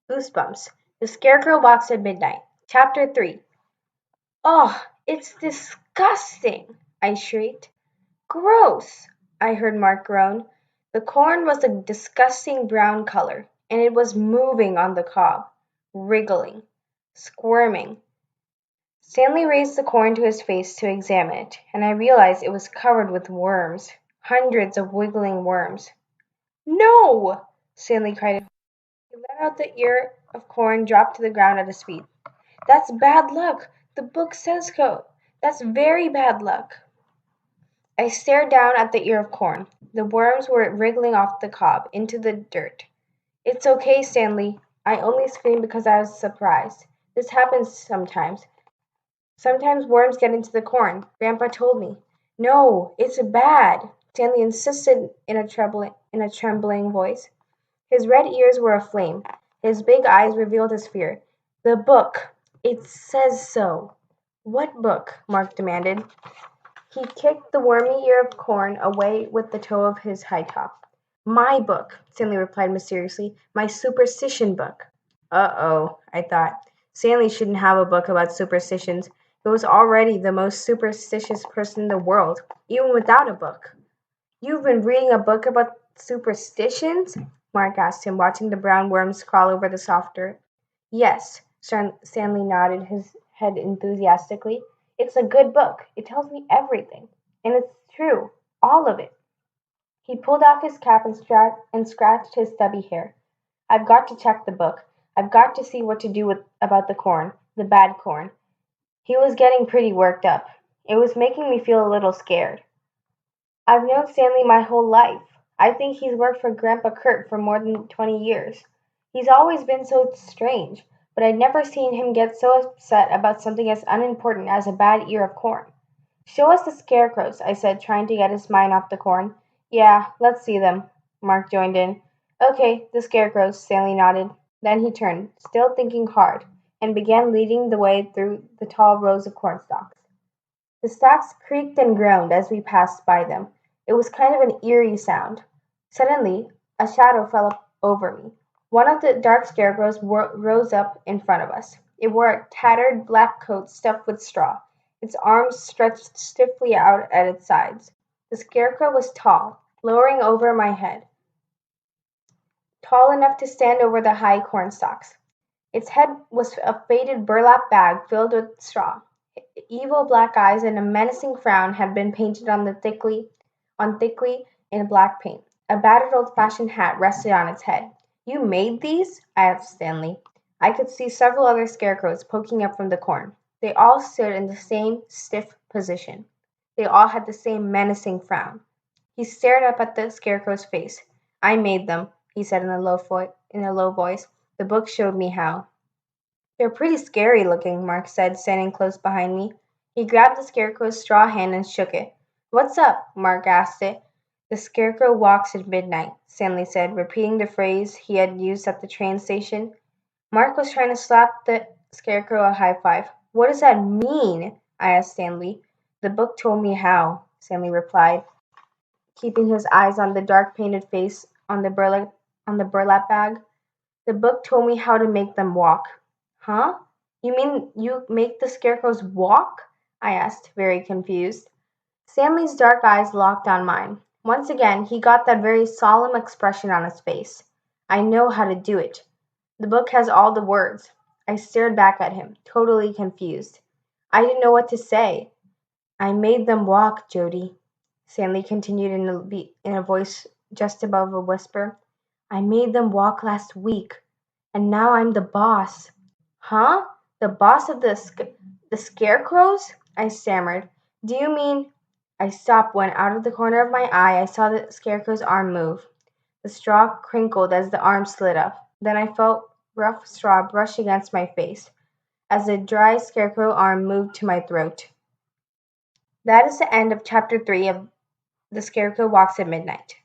Goosebumps. The Scarecrow Walks at Midnight. Chapter 3. Oh, it's disgusting! I shrieked. Gross! I heard Mark groan. The corn was a disgusting brown color, and it was moving on the cob, wriggling, squirming. Stanley raised the corn to his face to examine it, and I realized it was covered with worms, hundreds of wiggling worms. No! Stanley cried. He let out the ear of corn dropped to the ground at his feet. That's bad luck. The book says so. That's very bad luck. I stared down at the ear of corn. The worms were wriggling off the cob into the dirt. It's okay, Stanley. I only screamed because I was surprised. This happens sometimes. Sometimes worms get into the corn. Grandpa told me. No, it's bad, Stanley insisted in a trembling voice. His red ears were aflame. His big eyes revealed his fear. The book. It says so. What book? Mark demanded. He kicked the wormy ear of corn away with the toe of his high top. My book, Stanley replied mysteriously. My superstition book. Uh-oh, I thought. Stanley shouldn't have a book about superstitions. He was already the most superstitious person in the world, even without a book. You've been reading a book about superstitions? Mark asked him, watching the brown worms crawl over the soft dirt. Yes, Stanley nodded his head enthusiastically. It's a good book. It tells me everything. And it's true. All of it. He pulled off his cap and scratched his stubby hair. I've got to check the book. I've got to see what to do about the corn, the bad corn. He was getting pretty worked up. It was making me feel a little scared. I've known Stanley my whole life. I think he's worked for Grandpa Kurt for more than 20 years. He's always been so strange, but I'd never seen him get so upset about something as unimportant as a bad ear of corn. Show us the scarecrows, I said, trying to get his mind off the corn. Yeah, let's see them. Mark joined in. Okay, the scarecrows, Stanley nodded. Then he turned, still thinking hard, and began leading the way through the tall rows of corn stalks. The stalks creaked and groaned as we passed by them. It was kind of an eerie sound. Suddenly, a shadow fell over me. One of the dark scarecrows rose up in front of us. It wore a tattered black coat stuffed with straw. Its arms stretched stiffly out at its sides. The scarecrow was tall, lowering over my head, tall enough to stand over the high corn stalks. Its head was a faded burlap bag filled with straw. Evil black eyes and a menacing frown had been painted on thickly in black paint. A battered old-fashioned hat rested on its head. You made these? I asked Stanley. I could see several other scarecrows poking up from the corn. They all stood in the same stiff position. They all had the same menacing frown. He stared up at the scarecrow's face. I made them, he said in a low voice. The book showed me how. They're pretty scary looking, Mark said, standing close behind me. He grabbed the scarecrow's straw hand and shook it. What's up? Mark asked it. The scarecrow walks at midnight, Stanley said, repeating the phrase he had used at the train station. Mark was trying to slap the scarecrow a high five. What does that mean? I asked Stanley. The book told me how, Stanley replied, keeping his eyes on the dark painted face on the burlap bag. The book told me how to make them walk. Huh? You mean you make the scarecrows walk? I asked, very confused. Stanley's dark eyes locked on mine. Once again, he got that very solemn expression on his face. I know how to do it. The book has all the words. I stared back at him, totally confused. I didn't know what to say. I made them walk, Jody, Stanley continued in a voice just above a whisper. I made them walk last week, and now I'm the boss. Huh? The boss of the scarecrows? I stammered. Do you mean... I stopped when, out of the corner of my eye, I saw the scarecrow's arm move. The straw crinkled as the arm slid up. Then I felt rough straw brush against my face, as the dry scarecrow arm moved to my throat. That is the end of Chapter 3 of The Scarecrow Walks at Midnight.